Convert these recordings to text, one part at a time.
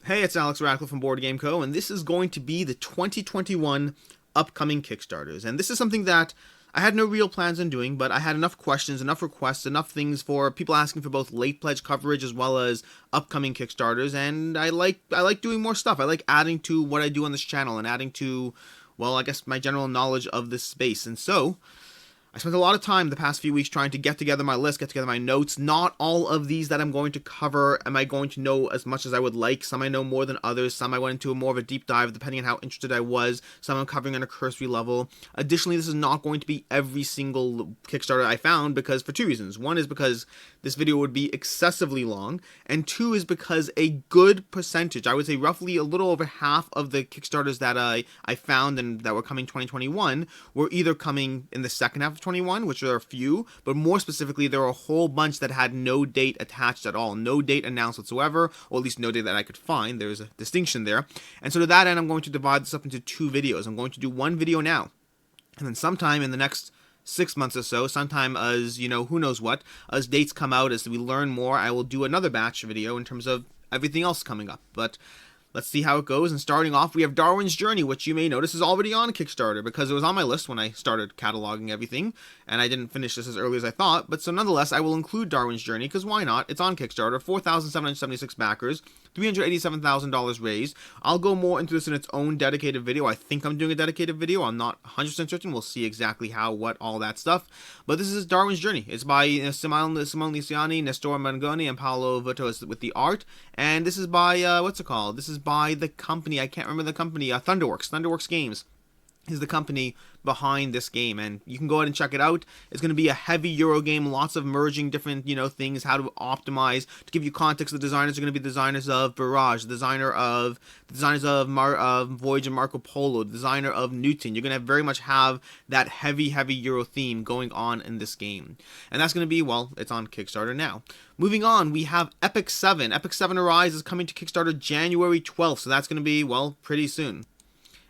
Hey, it's Alex Radcliffe from Board Game Co., and this is going to be the 2021 upcoming Kickstarters. And this is something that I had no real plans on doing, but I had enough questions, enough requests, enough things for people asking for both late pledge coverage as well as upcoming Kickstarters, and I like doing more stuff. I like adding to what I do on this channel and adding to, well, I guess my general knowledge of this space. And so I spent a lot of time the past few weeks trying to get together my list, get together my notes. Not all of these that I'm going to cover am I going to know as much as I would like. Some I know more than others. Some I went into more of a deep dive depending on how interested I was. Some I'm covering on a cursory level. Additionally, this is not going to be every single Kickstarter I found because for two reasons. One is because this video would be excessively long, and two is because a good percentage, I would say roughly a little over half of the Kickstarters that I found and that were coming 2021 were either coming in the second half of 21, which are a few, but more specifically, there are a whole bunch that had no date attached at all, no date announced whatsoever, or at least no date that I could find. There's a distinction there. And so to that end, I'm going to divide this up into two videos. I'm going to do one video now, and then sometime in the next 6 months or so, sometime as, who knows what, as dates come out, as we learn more, I will do another batch video in terms of everything else coming up. But let's see how it goes. And starting off, we have Darwin's Journey, which you may notice is already on Kickstarter because it was on my list when I started cataloging everything, and I didn't finish this as early as I thought. But so nonetheless, I will include Darwin's Journey because why not? It's on Kickstarter, 4,776 backers, $387,000 raised. I'll go more into this in its own dedicated video. I think I'm doing a dedicated video. I'm not 100% certain. We'll see exactly how, what, all that stuff. But this is Darwin's Journey. It's by Simone Liciani, Nestor Mangoni, and Paolo Voto with the art. And this is by, what's it called? This is by the company, I can't remember the company, Thunderworks Games is the company behind this game, and you can go ahead and check it out. It's going to be a heavy Euro game, lots of merging different, things, how to optimize. To give you context, the designers are going to be designers of Barrage, the designers of Voyage and Marco Polo, the designer of Newton. You're going to very much have that heavy Euro theme going on in this game. And that's going to be, well, it's on Kickstarter now. Moving on, we have Epic 7. Epic 7 Arise is coming to Kickstarter January 12th, so that's going to be, well, pretty soon.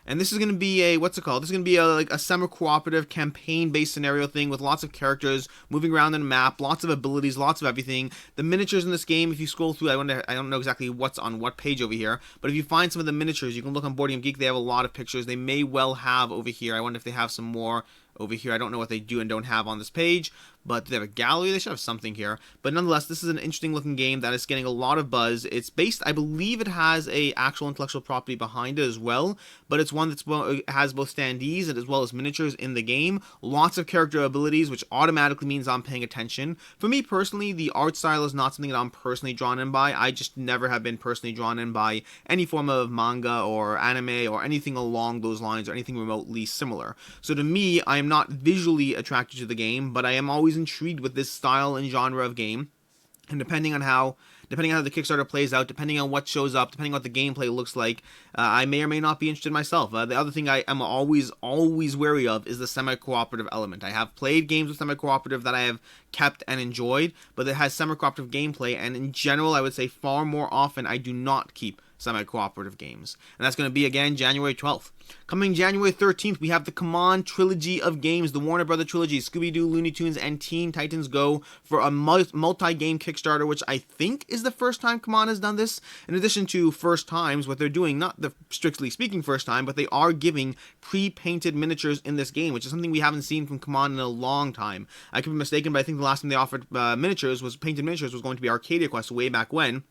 And this is going to be a, what's it called? This is going to be a semi-cooperative, campaign-based scenario thing with lots of characters moving around in a map, lots of abilities, lots of everything. The miniatures in this game, if you scroll through, I don't know exactly what's on what page over here, but if you find some of the miniatures, you can look on Board Game Geek. They have a lot of pictures. They may well have over here. I wonder if they have some more over here. I don't know what they do and don't have on this page, but they have a gallery. They should have something here. But nonetheless, this is an interesting looking game that is getting a lot of buzz. It's based, I believe it has a actual intellectual property behind it as well, but it's one that has both standees and as well as miniatures in the game. Lots of character abilities, which automatically means I'm paying attention. For me personally, the art style is not something that I'm personally drawn in by. I just never have been personally drawn in by any form of manga or anime or anything along those lines or anything remotely similar. So to me, I am not visually attracted to the game, but I am always intrigued with this style and genre of game. And depending on how the Kickstarter plays out, depending on what shows up, depending on what the gameplay looks like, I may or may not be interested myself. The other thing I am always wary of is the semi-cooperative element. I have played games with semi-cooperative that I have kept and enjoyed, but it has semi-cooperative gameplay, and in general, I would say far more often I do not keep semi-cooperative games. And that's going to be, again, January 12th. Coming January 13th, we have the CoMon trilogy of games, the Warner Brother trilogy, Scooby-Doo, Looney Tunes, and Teen Titans Go for a multi-game Kickstarter, which I think is the first time CoMon has done this. In addition to first times, what they're doing, not the strictly speaking first time, but they are giving pre-painted miniatures in this game, which is something we haven't seen from CoMon in a long time. I could be mistaken, but I think the last time they offered painted miniatures was going to be Arcadia Quest way back when.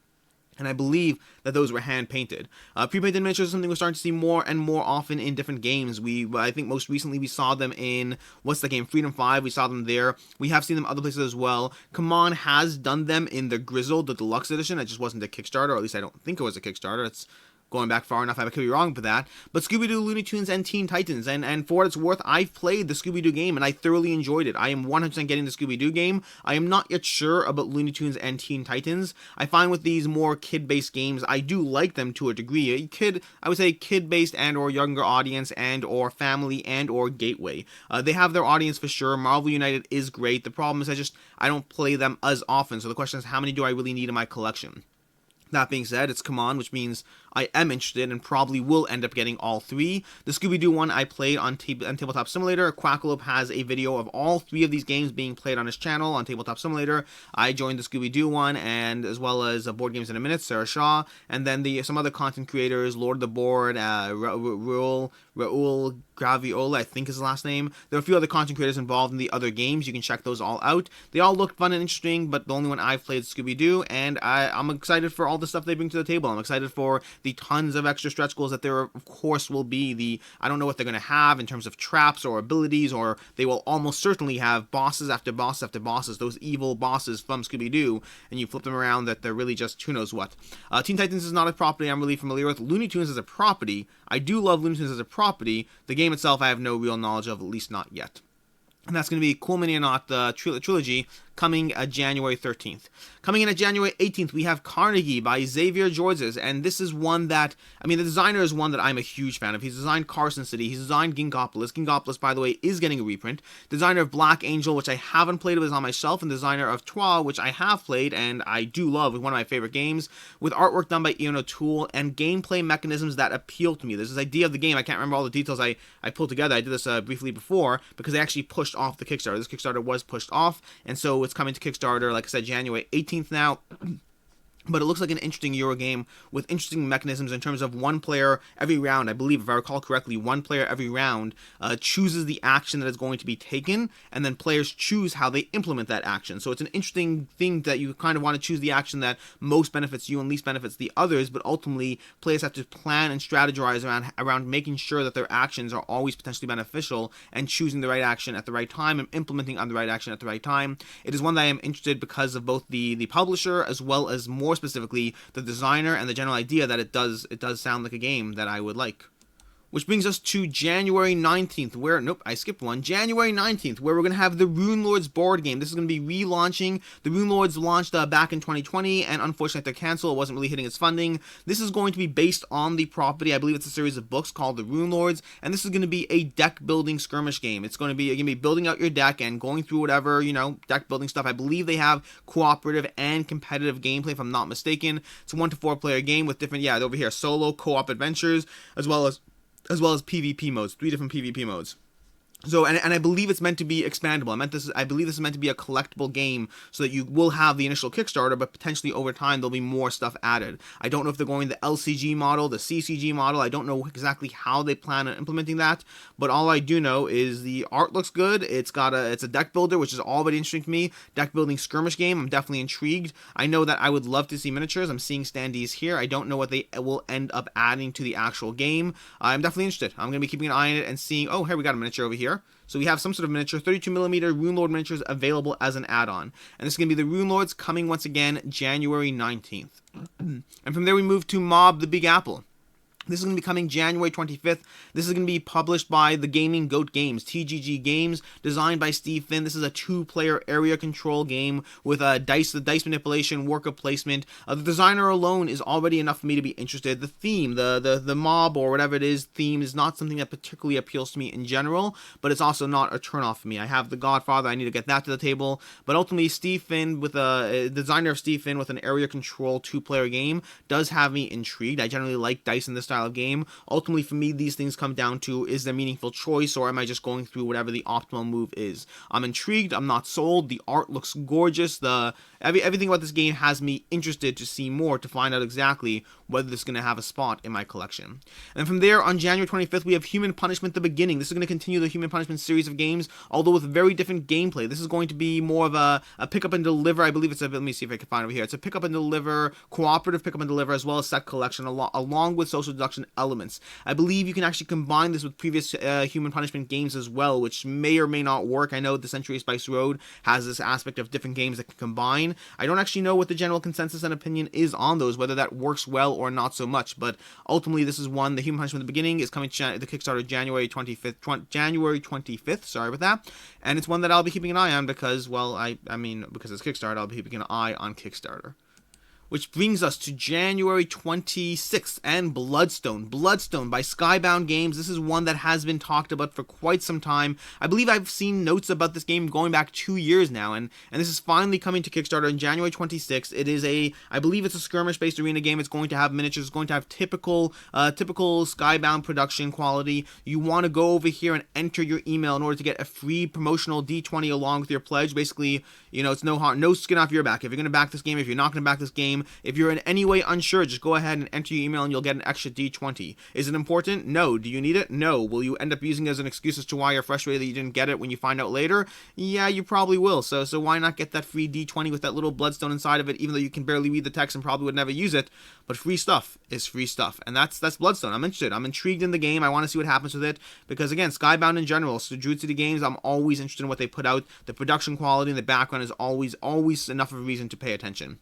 And I believe that those were hand-painted. Pre-painted miniatures is something we're starting to see more and more often in different games. I think most recently we saw them in, what's the game, Freedom 5, we saw them there. We have seen them other places as well. CoMon has done them in the Grizzled, the Deluxe Edition. It just wasn't a Kickstarter, or at least I don't think it was a Kickstarter. It's going back far enough, I could be wrong for that. But Scooby-Doo, Looney Tunes, and Teen Titans. And for what it's worth, I've played the Scooby-Doo game, and I thoroughly enjoyed it. I am 100% getting the Scooby-Doo game. I am not yet sure about Looney Tunes and Teen Titans. I find with these more kid-based games, I do like them to a degree. I would say kid-based and or younger audience and or family and or gateway. They have their audience for sure. Marvel United is great. The problem is I don't play them as often. So the question is, how many do I really need in my collection? That being said, it's come on, which means I am interested and probably will end up getting all three. The Scooby-Doo one I played on Tabletop Simulator. Quackalope has a video of all three of these games being played on his channel on Tabletop Simulator. I joined the Scooby-Doo one, and as well as Board Games in a Minute, Sarah Shaw, and then some other content creators, Lord of the Board, Raul Graviola, I think is his last name. There are a few other content creators involved in the other games. You can check those all out. They all look fun and interesting, but the only one I've played is Scooby-Doo, and I'm excited for all the stuff they bring to the table. I'm excited for the tons of extra stretch goals that there, of course, will be. I don't know what they're going to have in terms of traps or abilities, or they will almost certainly have bosses after bosses after bosses, those evil bosses from Scooby-Doo, and you flip them around that they're really just who knows what. Teen Titans is not a property I'm really familiar with. Looney Tunes is a property. I do love Looney Tunes as a property. The game itself I have no real knowledge of, at least not yet. And that's going to be Cool Mini or Not, the trilogy, coming January 13th. Coming in at January 18th, we have Carnegie by Xavier Georges, and this is one that, the designer is one that I'm a huge fan of. He's designed Carson City, he's designed Gingopolis. Gingopolis, by the way, is getting a reprint. Designer of Black Angel, which I haven't played, but is on my shelf, and designer of Trois, which I have played, and I do love, one of my favorite games, with artwork done by Ian O'Toole, and gameplay mechanisms that appeal to me. There's this idea of the game, I can't remember all the details I pulled together. I did this briefly before, because they actually pushed off the Kickstarter. This Kickstarter was pushed off, and so it's coming to Kickstarter, like I said, January 18th now. But it looks like an interesting Euro game with interesting mechanisms in terms of one player every round. I believe, if I recall correctly, one player every round chooses the action that is going to be taken, and then players choose how they implement that action. So it's an interesting thing that you kind of want to choose the action that most benefits you and least benefits the others, but ultimately players have to plan and strategize around making sure that their actions are always potentially beneficial and choosing the right action at the right time and implementing on the right action at the right time. It is one that I am interested because of both the publisher as well as more specifically the designer and the general idea that it does sound like a game that I would like. Which brings us to January 19th, where, nope, I skipped one. January 19th, where we're going to have the Runelords board game. This is going to be relaunching. The Runelords launched back in 2020, and unfortunately, they're canceled. It wasn't really hitting its funding. This is going to be based on the property. I believe it's a series of books called the Runelords, and this is going to be a deck-building skirmish game. It's going to be building out your deck and going through whatever, deck-building stuff. I believe they have cooperative and competitive gameplay, if I'm not mistaken. It's a 1 to 4 player game with different, over here, solo, co-op adventures, as well as PvP modes, 3 different PvP modes. So, and I believe it's meant to be expandable. I believe this is meant to be a collectible game so that you will have the initial Kickstarter, but potentially over time there'll be more stuff added. I don't know if they're going the LCG model, the CCG model. I don't know exactly how they plan on implementing that, but all I do know is the art looks good. It's a deck builder, which is already interesting to me. Deck building skirmish game. I'm definitely intrigued. I know that I would love to see miniatures. I'm seeing standees here. I don't know what they will end up adding to the actual game. I'm definitely interested. I'm going to be keeping an eye on it and seeing, oh, here we got a miniature over here. So we have some sort of miniature, 32mm Runelord miniatures available as an add-on. And this is going to be the Runelords coming once again January 19th. And from there we move to Mob the Big Apple. This is going to be coming January 25th. This is going to be published by the Gaming Goat Games, TGG Games, designed by Steve Finn. This is a 2-player area control game with the dice manipulation, worker placement. The designer alone is already enough for me to be interested. The theme, the mob or whatever it is, theme is not something that particularly appeals to me in general, but it's also not a turnoff for me. I have The Godfather. I need to get that to the table. But ultimately, Steve Finn, with a designer of Steve Finn with an area control 2-player game, does have me intrigued. I generally like dice in this style of game. Ultimately, for me, these things come down to, is there meaningful choice, or am I just going through whatever the optimal move is? I'm intrigued. I'm not sold. The art looks gorgeous. Everything about this game has me interested to see more, to find out exactly whether this is going to have a spot in my collection. And from there, on January 25th, we have Human Punishment: The Beginning. This is going to continue the Human Punishment series of games, although with very different gameplay. This is going to be more of a pick up and deliver. I believe it's let me see if I can find it over here. It's a pick up and deliver, cooperative pick up and deliver, as well as set collection, along with social deduction elements. I believe you can actually combine this with previous Human Punishment games as well, which may or may not work. I know the Century Spice Road has this aspect of different games that can combine. I don't actually know what the general consensus and opinion is on those, whether that works well or not so much, but ultimately this is one. The Human Punishment at the Beginning is coming to the Kickstarter January 25th, sorry about that, and it's one that I'll be keeping an eye on because, well, because it's Kickstarter, I'll be keeping an eye on Kickstarter. which brings us to January 26th and Bloodstone. Bloodstone by Skybound Games. This is one that has been talked about for quite some time. I believe I've seen notes about this game going back 2 years now, and this is finally coming to Kickstarter on January 26th. It is I believe it's a skirmish-based arena game. It's going to have miniatures. It's going to have typical Skybound production quality. You want to go over here and enter your email in order to get a free promotional D20 along with your pledge. Basically, it's no skin off your back. If you're going to back this game, if you're not going to back this game, if you're in any way unsure, just go ahead and enter your email and you'll get an extra D20. Is it important? No. Do you need it? No. Will you end up using it as an excuse as to why you're frustrated that you didn't get it when you find out later? Yeah, you probably will. So why not get that free D20 with that little Bloodstone inside of it, even though you can barely read the text and probably would never use it? But free stuff is free stuff, and that's Bloodstone. I'm interested. I'm intrigued in the game. I want to see what happens with it, because again, Skybound in general, so Druid City Games, I'm always interested in what they put out. The production quality and the background is always enough of a reason to pay attention.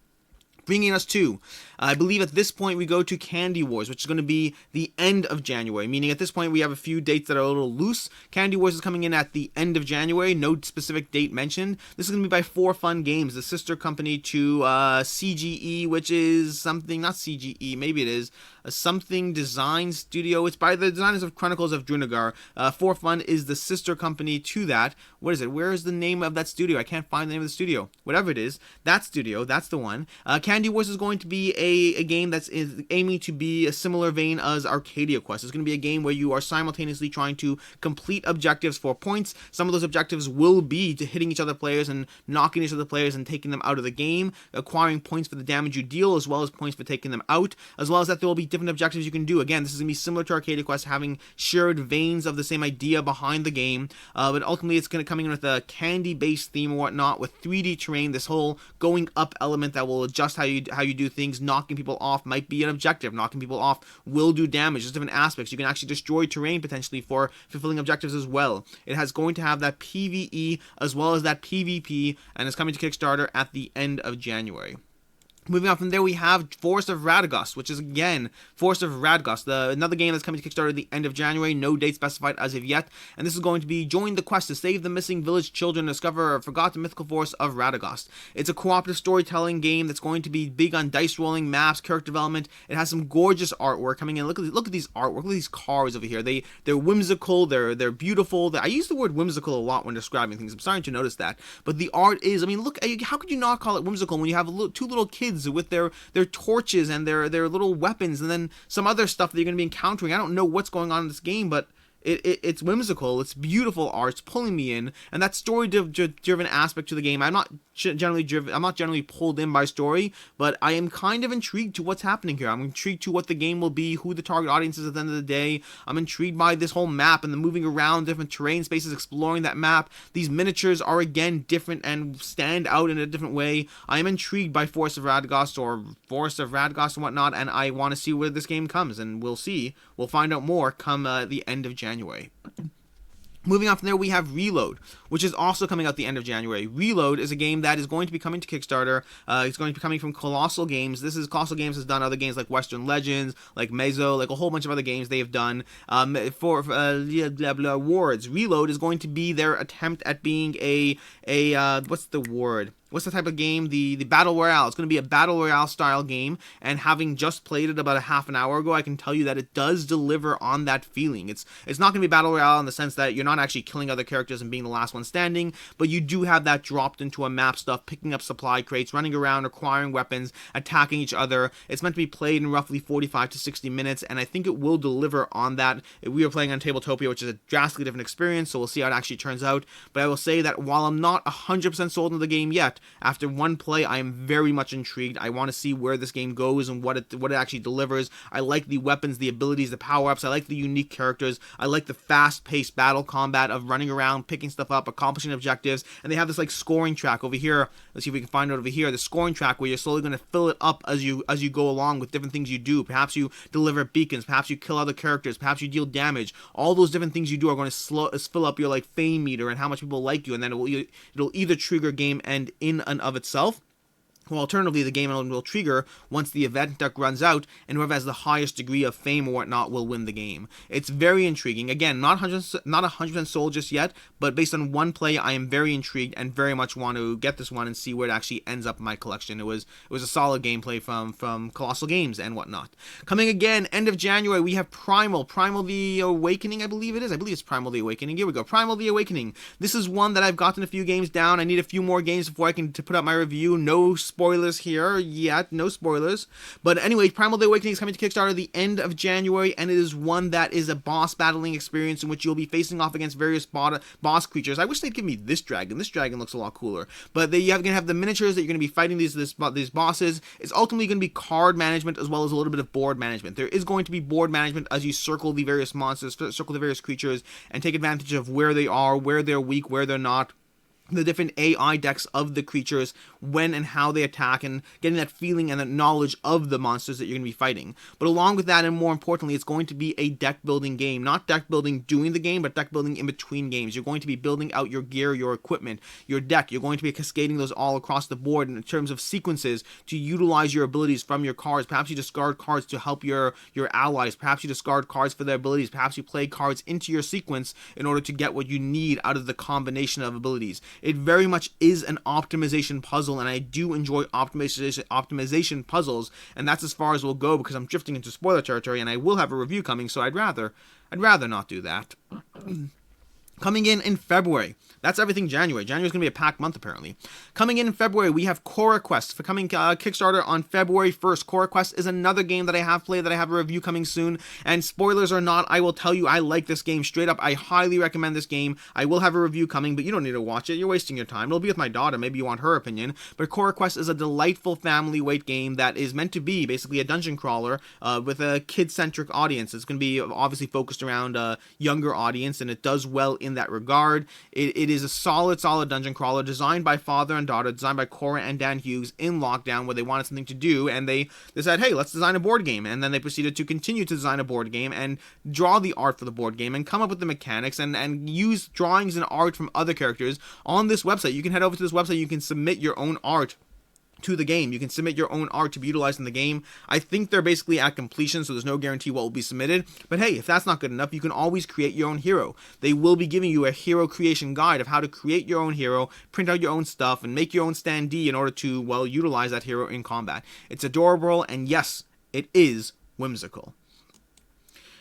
Bringing us to, I believe at this point we go to Candy Wars, which is going to be the end of January, meaning at this point we have a few dates that are a little loose. Candy Wars is coming in at the end of January, no specific date mentioned. This is going to be by 4 Fun Games, the sister company to CGE, which is something, not CGE, maybe it is, a something design studio. It's by the designers of Chronicles of Drunagar. 4 Fun is the sister company to that. What is it? Where is the name of that studio? I can't find the name of the studio. Whatever it is, that studio, that's the one. Candy Wars is going to be a game that's aiming to be a similar vein as Arcadia Quest. It's going to be a game where you are simultaneously trying to complete objectives for points. Some of those objectives will be to hitting each other players and knocking each other players and taking them out of the game, acquiring points for the damage you deal, as well as points for taking them out, as well as that there will be different objectives you can do. Again, this is going to be similar to Arcadia Quest, having shared veins of the same idea behind the game, but ultimately it's going to come in with a candy-based theme or whatnot, with 3D terrain, this whole going up element that will adjust how you do things. Knocking people off might be an objective. Knocking people off will do damage. There's different aspects. You can actually destroy terrain potentially for fulfilling objectives as well. It has going to have that PvE as well as that PvP, and it's coming to Kickstarter at the end of January. Moving on from there, we have Forest of Radgost, which is, again, Forest of Radgost, another game that's coming to Kickstarter at the end of January, no date specified as of yet, and this is going to be join the quest to save the missing village children and discover a forgotten mythical forest of Radgost. It's a cooperative storytelling game that's going to be big on dice rolling, maps, character development. It has some gorgeous artwork coming in. Look at these artwork, look at these cars over here. They're whimsical, they're beautiful. I use the word whimsical a lot when describing things. I'm starting to notice that, but the art is, I mean, look, how could you not call it whimsical when you have two little kids with their torches and their little weapons, and then some other stuff that you're going to be encountering. I don't know what's going on in this game, but it's whimsical, it's beautiful art, it's pulling me in, and that story-driven aspect to the game, I'm not generally pulled in by story, but I am kind of intrigued to what's happening here. I'm intrigued to what the game will be, who the target audience is at the end of the day. I'm intrigued by this whole map and the moving around different terrain spaces, exploring that map. These miniatures are again different and stand out in a different way. I am intrigued by Forest of Radgost and whatnot, and I want to see where this game comes, and we'll see. We'll find out more come the end of January. Moving on from there, we have Reload, which is also coming out the end of January. Reload is a game that is going to be coming to Kickstarter. It's going to be coming from Colossal Games. Colossal Games has done other games like Western Legends, like Mezzo, like a whole bunch of other games they have done. Awards. Reload is going to be their attempt at being what's the word? What's the type of game? The Battle Royale. It's going to be a Battle Royale style game, and having just played it about a half an hour ago, I can tell you that it does deliver on that feeling. It's not going to be Battle Royale in the sense that you're not actually killing other characters and being the last one standing, but you do have that dropped into a map stuff, picking up supply crates, running around, acquiring weapons, attacking each other. It's meant to be played in roughly 45 to 60 minutes, and I think it will deliver on that. We are playing on Tabletopia, which is a drastically different experience, so we'll see how it actually turns out. But I will say that while I'm not 100% sold on the game yet, after one play, I am very much intrigued. I want to see where this game goes and what it actually delivers. I like the weapons, the abilities, the power-ups. I like the unique characters. I like the fast-paced battle combat of running around, picking stuff up, accomplishing objectives. And they have this like scoring track over here. Let's see if we can find it over here. The scoring track where you're slowly going to fill it up as you go along with different things you do. Perhaps you deliver beacons. Perhaps you kill other characters. Perhaps you deal damage. All those different things you do are going to fill up your like fame meter and how much people like you. And then it'll either trigger game end in and of itself, Or alternatively, the game will trigger once the event deck runs out, and whoever has the highest degree of fame or whatnot will win the game. It's very intriguing. Again, not 100% sold just yet, but based on one play, I am very intrigued and very much want to get this one and see where it actually ends up in my collection. It was a solid gameplay from Colossal Games and whatnot. Coming again, end of January, we have Primal the Awakening, I believe it is. I believe it's Primal the Awakening. Here we go, Primal the Awakening. This is one that I've gotten a few games down. I need a few more games before I can put up my review. No spoilers here yet, no spoilers. But anyway, Primal the Awakening is coming to Kickstarter the end of January, and it is one that is a boss battling experience in which you'll be facing off against various boss creatures. I wish they'd give me this dragon. This dragon looks a lot cooler. But you're going to have the miniatures that you're going to be fighting these bosses. It's ultimately going to be card management as well as a little bit of board management. There is going to be board management as you circle the various monsters, circle the various creatures, and take advantage of where they are, where they're weak, where they're not, the different AI decks of the creatures, when and how they attack, and getting that feeling and that knowledge of the monsters that you're going to be fighting. But along with that, and more importantly, it's going to be a deck building game. Not deck building doing the game, but deck building in between games. You're going to be building out your gear, your equipment, your deck. You're going to be cascading those all across the board in terms of sequences to utilize your abilities from your cards. Perhaps you discard cards to help your allies. Perhaps you discard cards for their abilities. Perhaps you play cards into your sequence in order to get what you need out of the combination of abilities. It very much is an optimization puzzle, and I do enjoy optimization puzzles, and that's as far as we'll go because I'm drifting into spoiler territory, and I will have a review coming, so I'd rather not do that. Coming in February. That's everything January. January's going to be a packed month, apparently. Coming in February, we have CoraQuest for coming Kickstarter on February 1st. CoraQuest is another game that I have played that I have a review coming soon. And spoilers or not, I will tell you I like this game straight up. I highly recommend this game. I will have a review coming, but you don't need to watch it. You're wasting your time. It'll be with my daughter. Maybe you want her opinion. But CoraQuest is a delightful family-weight game that is meant to be basically a dungeon crawler with a kid-centric audience. It's going to be obviously focused around a younger audience, and it does well in that regard. It is a solid dungeon crawler designed by father and daughter, designed by Cora and Dan Hughes in lockdown, where they wanted something to do, and they said, hey, let's design a board game. And then they proceeded to continue to design a board game and draw the art for the board game and come up with the mechanics and use drawings and art from other characters on this website. You can head over to this website, you can submit your own art to the game. You can submit your own art to be utilized in the game. I think they're basically at completion, so there's no guarantee what will be submitted. But hey, if that's not good enough, you can always create your own hero. They will be giving you a hero creation guide of how to create your own hero, print out your own stuff, and make your own standee in order to, well, utilize that hero in combat. It's adorable, and yes, it is whimsical.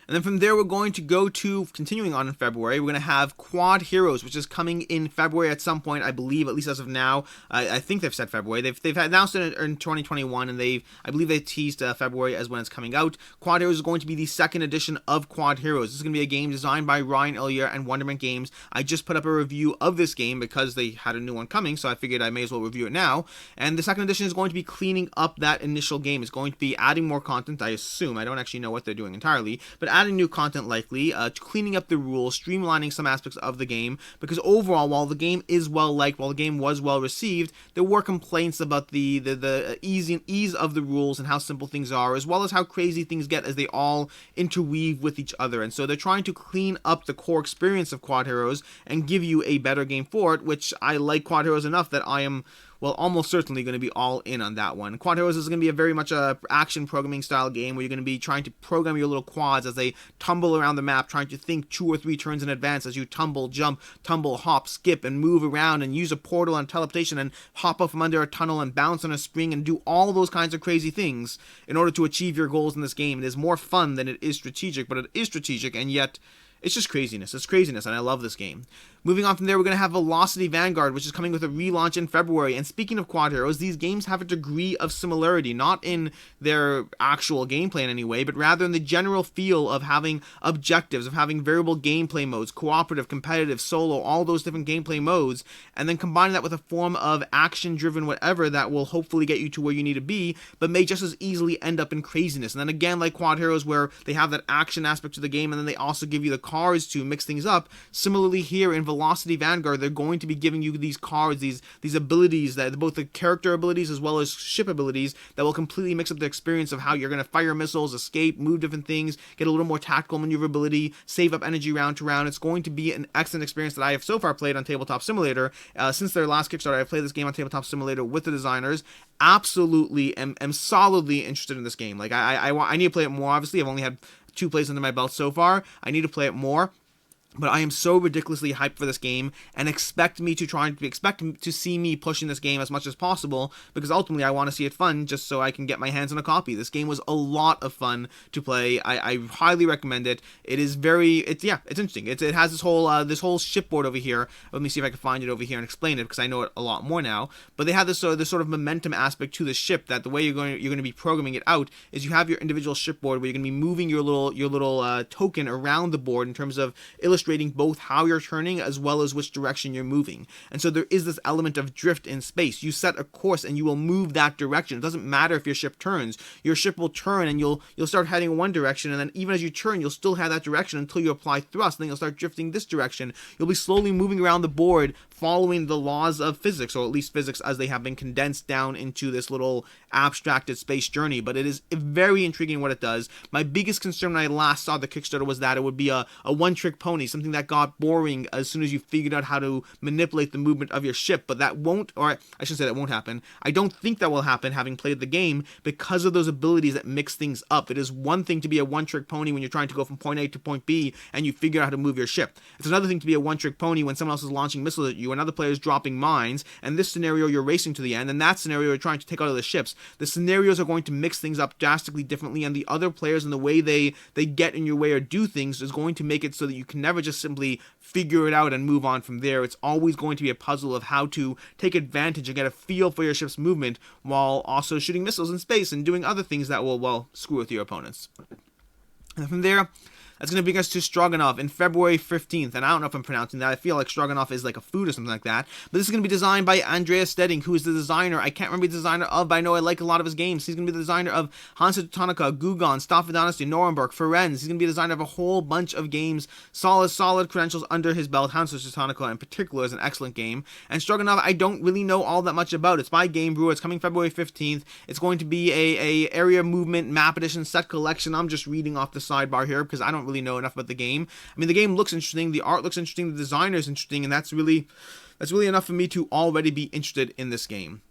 And then from there, we're going to go to, continuing on in February, we're going to have Quodd Heroes, which is coming in February at some point, I believe, at least as of now. I think they've said February. They've announced it in 2021, and I believe they teased February as when it's coming out. Quodd Heroes is going to be the second edition of Quodd Heroes. This is going to be a game designed by Ryan Ilya and Wonderment Games. I just put up a review of this game because they had a new one coming, so I figured I may as well review it now. And the second edition is going to be cleaning up that initial game. It's going to be adding more content, I assume. I don't actually know what they're doing entirely, but adding new content likely, cleaning up the rules, streamlining some aspects of the game, because overall, while the game is well liked, while the game was well received, there were complaints about the ease of the rules and how simple things are, as well as how crazy things get as they all interweave with each other. And so they're trying to clean up the core experience of Quodd Heroes and give you a better game for it, which I like Quodd Heroes enough that I am, well, almost certainly going to be all in on that one. Quodd Heroes is going to be a very much a action programming style game where you're going to be trying to program your little quads as they tumble around the map, trying to think 2 or 3 turns in advance as you tumble, jump, hop, skip, and move around and use a portal and teleportation and hop up from under a tunnel and bounce on a spring and do all those kinds of crazy things in order to achieve your goals in this game. It is more fun than it is strategic, but it is strategic, and yet it's just craziness. It's craziness, and I love this game. Moving on from there, we're going to have Velocity Vanguard, which is coming with a relaunch in February. And speaking of Quodd Heroes, these games have a degree of similarity, not in their actual gameplay in any way, but rather in the general feel of having objectives, of having variable gameplay modes, cooperative, competitive, solo, all those different gameplay modes, and then combining that with a form of action-driven whatever that will hopefully get you to where you need to be, but may just as easily end up in craziness. And then again, like Quodd Heroes, where they have that action aspect to the game, and then they also give you the cards to mix things up. Similarly here in Velocity Vanguard, they're going to be giving you these cards, these abilities, that both the character abilities as well as ship abilities, that will completely mix up the experience of how you're going to fire missiles, escape, move different things, get a little more tactical maneuverability, save up energy round to round. It's going to be an excellent experience that I have so far played on Tabletop Simulator. Since their last Kickstarter, I've played this game on Tabletop Simulator with the designers. Absolutely am solidly interested in this game. Like, I need to play it more. Obviously, I've only had 2 plays under my belt so far. I need to play it more. But I am so ridiculously hyped for this game, and expect to see me pushing this game as much as possible, because ultimately I want to see it fun just so I can get my hands on a copy. This game was a lot of fun to play. I highly recommend it. It is it's interesting. It has this whole shipboard over here. Let me see if I can find it over here and explain it, because I know it a lot more now. But they have this sort of momentum aspect to the ship, that the way you're going to be programming it out is you have your individual shipboard where you're going to be moving your little token around the board in terms of illustrating both how you're turning as well as which direction you're moving. And so there is this element of drift in space. You set a course and you will move that direction. It doesn't matter if your ship turns. Your ship will turn and you'll start heading in one direction, and then even as you turn, you'll still have that direction until you apply thrust. Then you'll start drifting this direction. You'll be slowly moving around the board following the laws of physics, or at least physics as they have been condensed down into this little abstracted space journey. But it is very intriguing what it does. My biggest concern when I last saw the Kickstarter was that it would be a one-trick pony, something that got boring as soon as you figured out how to manipulate the movement of your ship. But that won't, or I shouldn't say that won't happen. I don't think that will happen, having played the game, because of those abilities that mix things up. It is one thing to be a one-trick pony when you're trying to go from point A to point B and you figure out how to move your ship. It's another thing to be a one-trick pony when someone else is launching missiles at you, another player is dropping mines, and this scenario you're racing to the end, and that scenario you're trying to take out of the ships. The scenarios are going to mix things up drastically differently, and the other players and the way they get in your way or do things is going to make it so that you can never just simply figure it out and move on from there. It's always going to be a puzzle of how to take advantage and get a feel for your ship's movement while also shooting missiles in space and doing other things that will, well, screw with your opponents. And from there, that's going to bring us to Stroganov in February 15th, and I don't know if I'm pronouncing that. I feel like Stroganov is like a food or something like that. But this is going to be designed by Andreas Stedding, who is the designer. I can't remember the designer of, but I know I like a lot of his games. He's going to be the designer of Hansa Teutonica, Gugon, Stafford Dynasty, Nuremberg, Firenze. He's going to be the designer of a whole bunch of games. Solid credentials under his belt. Hansa Teutonica in particular is an excellent game. And Stroganov, I don't really know all that much about. It's by Game Brewer. It's coming February 15th. It's going to be a area movement map edition set collection. I'm just reading off the sidebar here because I don't really know enough about the game. I mean, the game looks interesting, the art looks interesting, the designer is interesting, and that's really enough for me to already be interested in this game.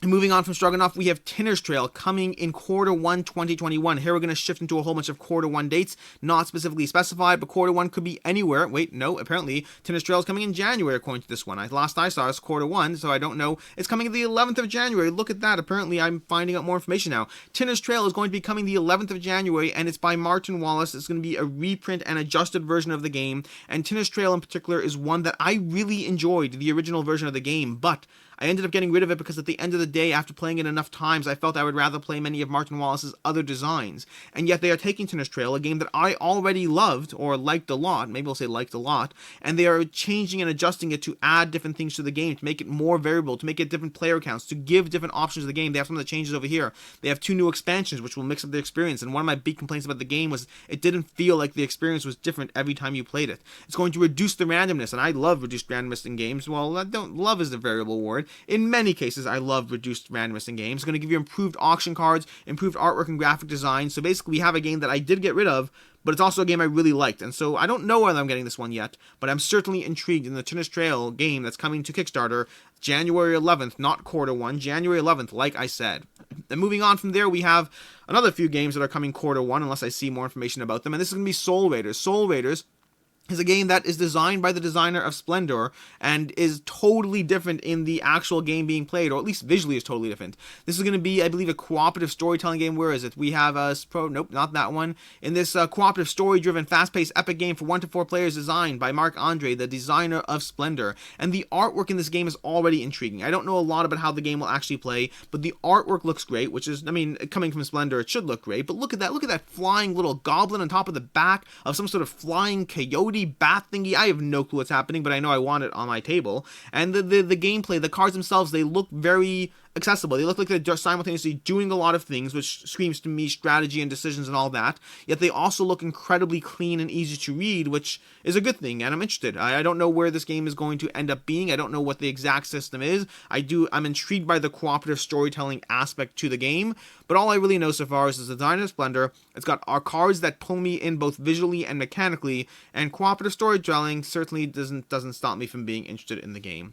And moving on from Stroganov, we have Tinner's Trail coming in Q1 2021. Here we're going to shift into a whole bunch of Q1 dates, not specifically specified, but Q1 could be anywhere. Wait, no, apparently Tinner's Trail is coming in January according to this one. Last I saw it's Q1, so I don't know. It's coming the 11th of January. Look at that. Apparently I'm finding out more information now. Tinner's Trail is going to be coming the 11th of January, and it's by Martin Wallace. It's going to be a reprint and adjusted version of the game, and Tinner's Trail in particular is one that I really enjoyed, the original version of the game, but I ended up getting rid of it because at the end of the day, after playing it enough times, I felt I would rather play many of Martin Wallace's other designs. And yet they are taking Tinner's Trail, a game that I already loved, or liked a lot, maybe I'll say liked a lot, and they are changing and adjusting it to add different things to the game, to make it more variable, to make it different player counts, to give different options to the game. They have some of the changes over here. They have 2 new expansions, which will mix up the experience, and one of my big complaints about the game was it didn't feel like the experience was different every time you played it. It's going to reduce the randomness, and I love reduced randomness in games. Well, love is the variable word. In many cases, I love reduced randomness in games. It's going to give you improved auction cards, improved artwork and graphic design. So basically, we have a game that I did get rid of, but it's also a game I really liked. And so I don't know whether I'm getting this one yet, but I'm certainly intrigued in the Tinner's Trail game that's coming to Kickstarter January 11th, not Q1, January 11th, like I said. And moving on from there, we have another few games that are coming Q1, unless I see more information about them. And this is going to be Soul Raiders. Soul Raiders is a game that is designed by the designer of Splendor and is totally different in the actual game being played, or at least visually is totally different. This is going to be, I believe, a cooperative storytelling game. Where is it? We have nope, not that one. In this cooperative story-driven, fast-paced epic game for 1 to 4 players designed by Marc Andre, the designer of Splendor. And the artwork in this game is already intriguing. I don't know a lot about how the game will actually play, but the artwork looks great, which is, I mean, coming from Splendor, it should look great. But look at that flying little goblin on top of the back of some sort of flying coyote bat thingy. I have no clue what's happening, but I know I want it on my table. And the gameplay, the cards themselves, they look very accessible. They look like they're simultaneously doing a lot of things, which screams to me strategy and decisions and all that, yet they also look incredibly clean and easy to read, which is a good thing, and I'm interested. I don't know where this game is going to end up being. I don't know what the exact system is. I'm intrigued by the cooperative storytelling aspect to the game, but all I really know so far is the design of Splendor. It's got our cards that pull me in both visually and mechanically, and cooperative storytelling certainly doesn't stop me from being interested in the game.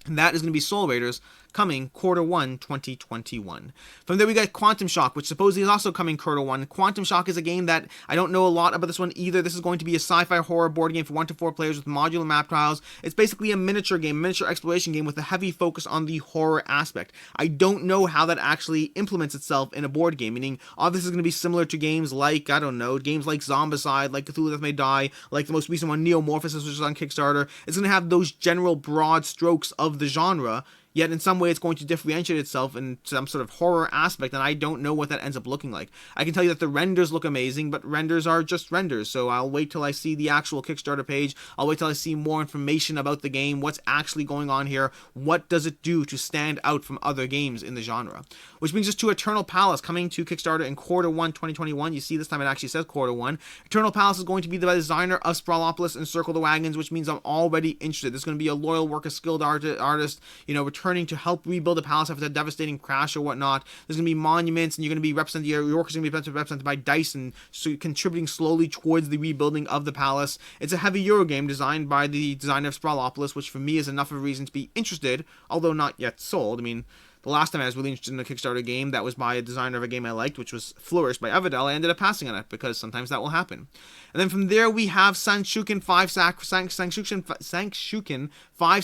And that is going to be Soul Raiders, coming Q1 2021. From there we got Quantum Shock, which supposedly is also coming Q1. Quantum Shock is a game that I don't know a lot about this one either. This is going to be a sci-fi horror board game for 1 to 4 players with modular map tiles. It's basically a miniature game, miniature exploration game with a heavy focus on the horror aspect. I don't know how that actually implements itself in a board game, meaning obviously it's going to be similar to games like, I don't know, games like Zombicide, like Cthulhu Death May Die, like the most recent one, Neomorphosis, which is on Kickstarter. It's going to have those general broad strokes of the genre, yet in some way it's going to differentiate itself in some sort of horror aspect, and I don't know what that ends up looking like. I can tell you that the renders look amazing, but renders are just renders, so I'll wait till I see the actual Kickstarter page. I'll wait till I see more information about the game, what's actually going on here, what does it do to stand out from other games in the genre. Which brings us to Eternal Palace, coming to Kickstarter in Q1 2021. You see this time it actually says Q1. Eternal Palace is going to be the designer of Sprawlopolis and Circle the Wagons, which means I'm already interested. There's going to be a loyal work, a skilled artist, returning to help rebuild the palace after that devastating crash or whatnot. There's going to be monuments, and you're going to be represented, your workers are going to be represented by dice, and so contributing slowly towards the rebuilding of the palace. It's a heavy Euro game designed by the designer of Sprawlopolis, which for me is enough of a reason to be interested, although not yet sold. I mean, the last time I was really interested in a Kickstarter game that was by a designer of a game I liked, which was Flourish by Everdell, I ended up passing on it because sometimes that will happen. And then from there we have Sankokushin 5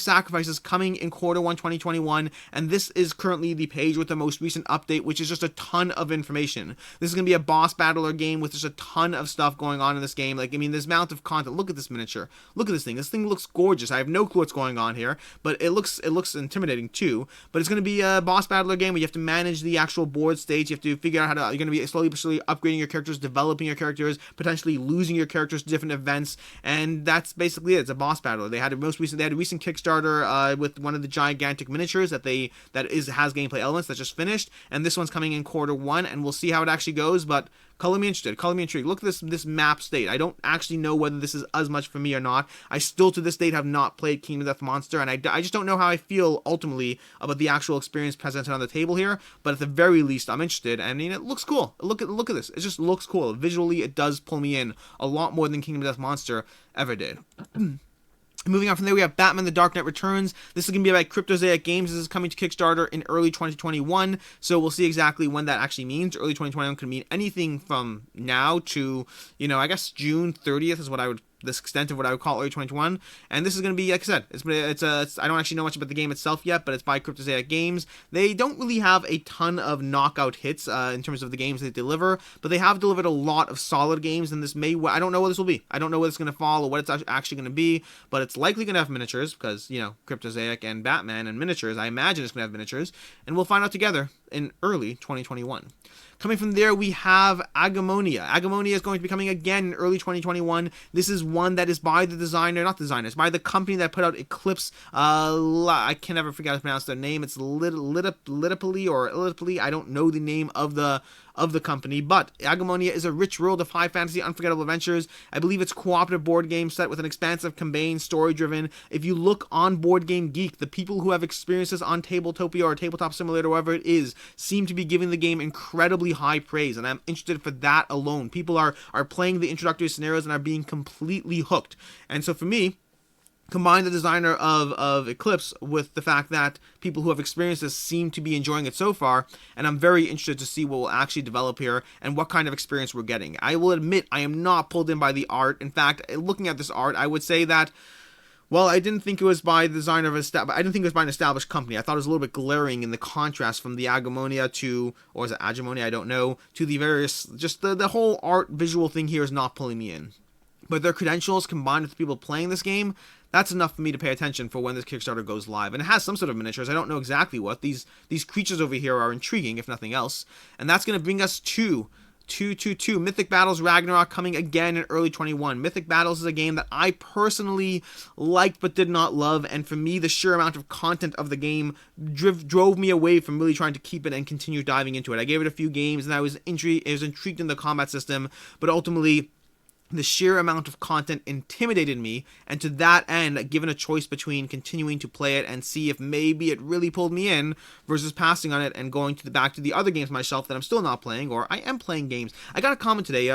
Sacrifices coming in Q1 2021, and this is currently the page with the most recent update, which is just a ton of information. This is going to be a boss battler game with just a ton of stuff going on in this game. This amount of content. Look at this miniature. Look at this thing. This thing looks gorgeous. I have no clue what's going on here, but it looks intimidating too. But it's going to be a boss battler game where you have to manage the actual board states. You have to figure out you're going to be slowly but surely upgrading your characters, developing your characters, potentially losing your characters to different events, and that's basically it. It's a boss battler. They had a recent Kickstarter with one of the gigantic miniatures that has gameplay elements that just finished, and this one's coming in Q1, and we'll see how it actually goes, but color me interested, color me intrigued. Look at this map state. I don't actually know whether this is as much for me or not. I still to this date have not played Kingdom Death Monster, and I just don't know how I feel ultimately about the actual experience presented on the table here, but at the very least I'm interested. I mean, it looks cool. Look at this. It just looks cool. Visually it does pull me in a lot more than Kingdom Death Monster ever did. Moving on from there, we have Batman: The Dark Knight Returns. This is going to be by Cryptosaic Games. This is coming to Kickstarter in early 2021, so we'll see exactly when that actually means. Early 2021 can mean anything from now to, I guess June 30th is this extent of what I would call early 2021, and this is going to be, like I said, I don't actually know much about the game itself yet, but it's by Cryptosaic Games. They don't really have a ton of knockout hits in terms of the games they deliver, but they have delivered a lot of solid games, and I don't know what this will be. I don't know what it's going to fall or what it's actually going to be, but it's likely going to have miniatures because, Cryptosaic and Batman and miniatures, I imagine it's going to have miniatures, and we'll find out together in early 2021. Coming from there, we have Agemonia. Agemonia is going to be coming again in early 2021. This is one that is by the designer, not designer, it's by the company that put out Eclipse. I can never forget how to pronounce their name. It's Litipoli. I don't know the name of the company, but Agemonia is a rich world of high fantasy, unforgettable adventures. I believe it's cooperative board game set with an expansive campaign, story-driven. If you look on Board Game Geek, the people who have experiences on Tabletopia or Tabletop Simulator, whatever it is, seem to be giving the game incredibly high praise, and I'm interested for that alone. People are playing the introductory scenarios and are being completely hooked. And so for me, combine the designer of Eclipse with the fact that people who have experienced this seem to be enjoying it so far, and I'm very interested to see what will actually develop here and what kind of experience we're getting. I will admit I am not pulled in by the art. In fact, looking at this art, I would say that, well, I didn't think it was by the designer of I didn't think it was by an established company. I thought it was a little bit glaring in the contrast from the Agemonia to, or is it Agemonia? I don't know, to the various, just the whole art visual thing here is not pulling me in. But their credentials combined with the people playing this game, that's enough for me to pay attention for when this Kickstarter goes live. And it has some sort of miniatures. I don't know exactly what. These creatures over here are intriguing, if nothing else. And that's going to bring us to 222. Mythic Battles Ragnarok coming again in early 21. Mythic Battles is a game that I personally liked but did not love, and for me, the sheer amount of content of the game drove me away from really trying to keep it and continue diving into it. I gave it a few games, and I was intrigued in the combat system, but ultimately, the sheer amount of content intimidated me, and to that end, given a choice between continuing to play it and see if maybe it really pulled me in versus passing on it and going to back to the other games myself that I'm still not playing, or I am playing games. I got a comment today,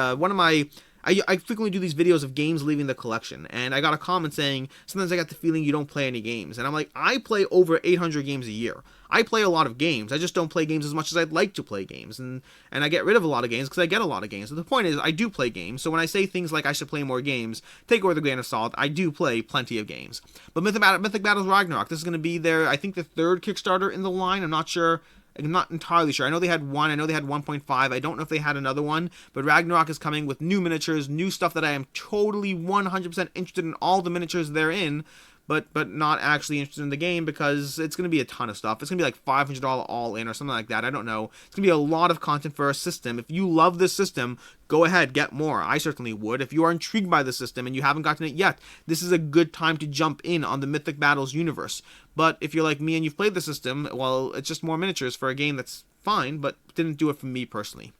I frequently do these videos of games leaving the collection, and I got a comment saying, sometimes I got the feeling you don't play any games, and I'm like, I play over 800 games a year. I play a lot of games, I just don't play games as much as I'd like to play games, and I get rid of a lot of games because I get a lot of games. So the point is, I do play games, so when I say things like I should play more games, take it with a grain of salt, I do play plenty of games. But Mythic Battles Ragnarok, this is going to be their, I think, the third Kickstarter in the line. I'm not entirely sure. I know they had one. I know they had 1.5. I don't know if they had another one. But Ragnarok is coming with new miniatures, new stuff that I am totally 100% interested in all the miniatures therein, but not actually interested in the game because it's going to be a ton of stuff. It's going to be like $500 all in or something like that. I don't know. It's going to be a lot of content for a system. If you love this system, go ahead, get more. I certainly would. If you are intrigued by the system and you haven't gotten it yet, this is a good time to jump in on the Mythic Battles universe. But if you're like me and you've played the system, well, it's just more miniatures for a game that's fine, but didn't do it for me personally.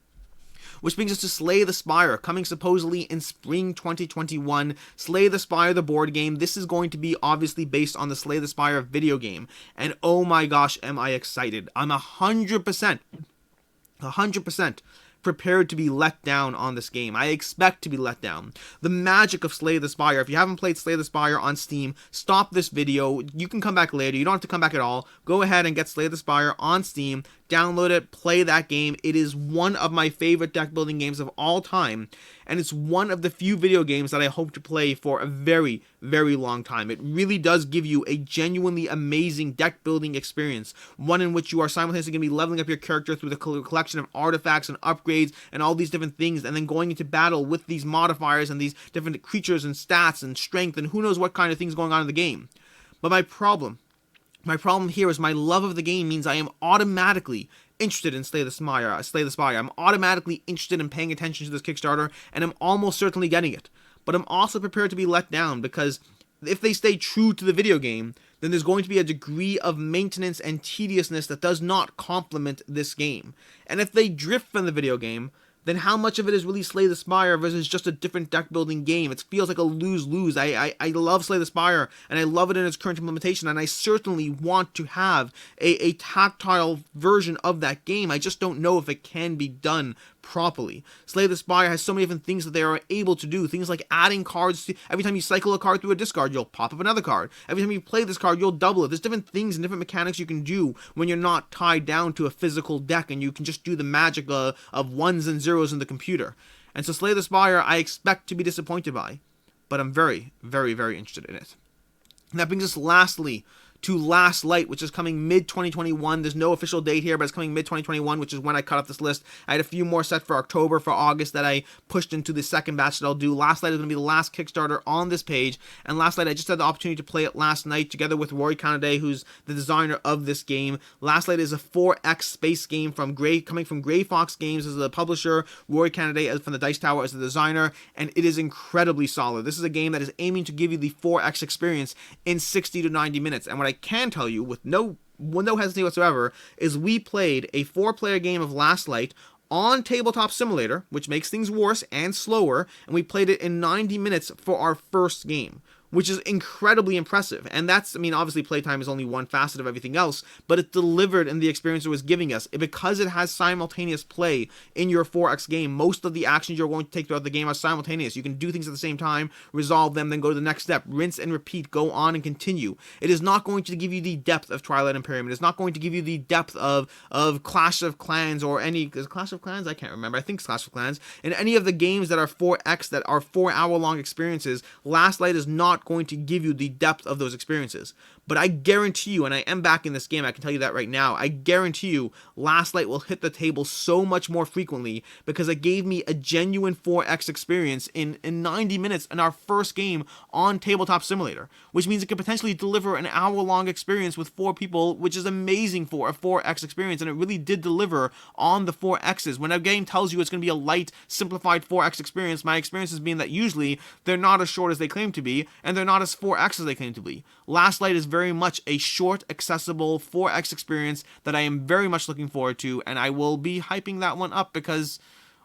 Which brings us to Slay the Spire, coming supposedly in spring 2021. Slay the Spire, the board game. This is going to be obviously based on the Slay the Spire video game. And oh my gosh, am I excited. I'm 100% prepared to be let down on this game. I expect to be let down. The magic of Slay the Spire. If you haven't played Slay the Spire on Steam, stop this video. You can come back later. You don't have to come back at all. Go ahead and get Slay the Spire on Steam. Download it, play that game. It is one of my favorite deck building games of all time, and it's one of the few video games that I hope to play for a very, very long time. It really does give you a genuinely amazing deck building experience, one in which you are simultaneously going to be leveling up your character through the collection of artifacts and upgrades and all these different things, and then going into battle with these modifiers and these different creatures and stats and strength and who knows what kind of things going on in the game. But my problem here is my love of the game means I am automatically interested in Slay the Spire. I'm automatically interested in paying attention to this Kickstarter, and I'm almost certainly getting it. But I'm also prepared to be let down, because if they stay true to the video game, then there's going to be a degree of maintenance and tediousness that does not complement this game. And if they drift from the video game, then how much of it is really Slay the Spire versus just a different deck building game? It feels like a lose-lose. I love Slay the Spire, and I love it in its current implementation, and I certainly want to have a tactile version of that game. I just don't know if it can be done properly. Slay the Spire has so many different things that they are able to do. Things like adding cards. Every time you cycle a card through a discard, you'll pop up another card. Every time you play this card, you'll double it. There's different things and different mechanics you can do when you're not tied down to a physical deck, and you can just do the magic of ones and zeros in the computer. And so Slay the Spire, I expect to be disappointed by, but I'm very, very, very interested in it. And that brings us lastly to Last Light, which is coming mid-2021. There's no official date here, but it's coming mid-2021, which is when I cut off this list. I had a few more set for October, for August, that I pushed into the second batch that I'll do. Last Light is going to be the last Kickstarter on this page, and Last Light, I just had the opportunity to play it last night, together with Rory Cannaday, who's the designer of this game. Last Light is a 4X space game coming from Grey Fox Games as the publisher, Rory Cannaday from the Dice Tower as the designer, and it is incredibly solid. This is a game that is aiming to give you the 4X experience in 60 to 90 minutes, and what I can tell you with no hesitation whatsoever is we played a 4-player game of Last Light on Tabletop Simulator, which makes things worse and slower, and we played it in 90 minutes for our first game, which is incredibly impressive. And that's, I mean, obviously playtime is only one facet of everything else, but it delivered in the experience it was giving us. Because it has simultaneous play in your 4X game, most of the actions you're going to take throughout the game are simultaneous. You can do things at the same time, resolve them, then go to the next step, rinse and repeat, go on and continue. It is not going to give you the depth of Twilight Imperium. It is not going to give you the depth of Clash of Clans or any... Is it Clash of Clans? I can't remember. I think it's Clash of Clans. In any of the games that are 4X, that are 4-hour-long experiences, Last Light is not going to give you the depth of those experiences. But I guarantee you, and I am back in this game, I can tell you that right now, I guarantee you Last Light will hit the table so much more frequently because it gave me a genuine 4X experience in 90 minutes in our first game on Tabletop Simulator, which means it could potentially deliver an hour-long experience with 4 people, which is amazing for a 4X experience, and it really did deliver on the 4Xs. When a game tells you it's going to be a light, simplified 4X experience, my experience has been that usually they're not as short as they claim to be, and they're not as 4X as they claim to be. Last Light is very much a short, accessible 4X experience that I am very much looking forward to, and I will be hyping that one up because,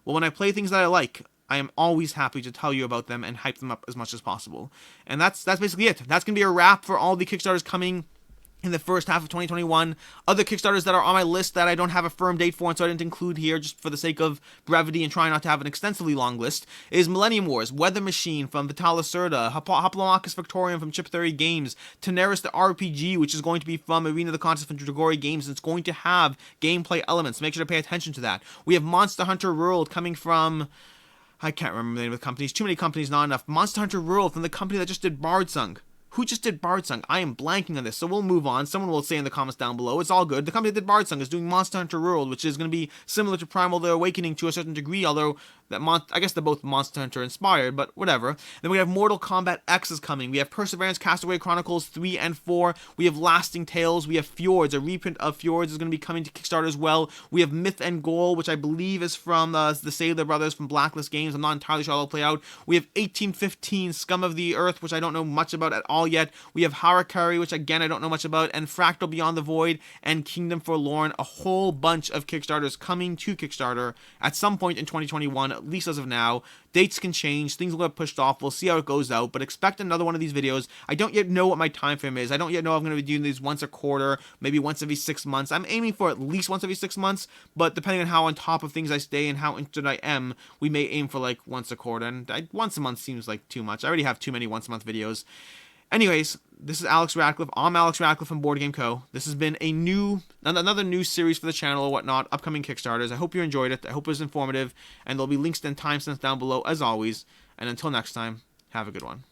well, when I play things that I like, I am always happy to tell you about them and hype them up as much as possible. And that's basically it. That's going to be a wrap for all the Kickstarters coming in the first half of 2021. Other Kickstarters that are on my list that I don't have a firm date for, and so I didn't include here just for the sake of brevity and trying not to have an extensively long list, is Millennium Wars, Weather Machine from Vital Lacerda, Hoplomachus Victorium from Chip Theory Games, Teneris the RPG, which is going to be from Arena the Contest from Dragori Games, and it's going to have gameplay elements. Make sure to pay attention to that. We have Monster Hunter World coming from, I can't remember the name of the companies, too many companies, not enough. Monster Hunter World from the company that just did Bardsung. Who just did Bardsung? I am blanking on this, so we'll move on. Someone will say in the comments down below. It's all good. The company that did Bardsung is doing Monster Hunter World, which is going to be similar to Primal The Awakening to a certain degree, although I guess they're both Monster Hunter inspired, but whatever. Then we have Mortal Kombat X is coming. We have Perseverance Castaway Chronicles 3 and 4. We have Lasting Tales. We have Fjords. A reprint of Fjords is going to be coming to Kickstarter as well. We have Myth and Goal, which I believe is from the Sailor Brothers from Blacklist Games. I'm not entirely sure how it'll play out. We have 1815 Scum of the Earth, which I don't know much about at all yet. We have Harakiri, which again I don't know much about, and Fractal Beyond the Void, and Kingdom Forlorn. A whole bunch of Kickstarters coming to Kickstarter at some point in 2021, at least as of now. Dates can change, things will get pushed off, we'll see how it goes out, but expect another one of these videos. I don't yet know what my time frame is. I don't yet know if I'm going to be doing these once a quarter, maybe once every 6 months. I'm aiming for at least once every 6 months, but depending on how on top of things I stay and how interested I am, we may aim for like once a quarter, and once a month seems like too much. I already have too many once a month videos. Anyways, this is Alex Radcliffe. I'm Alex Radcliffe from Board Game Co. This has been another new series for the channel or whatnot, upcoming Kickstarters. I hope you enjoyed it. I hope it was informative, and there'll be links and timestamps down below as always. And until next time, have a good one.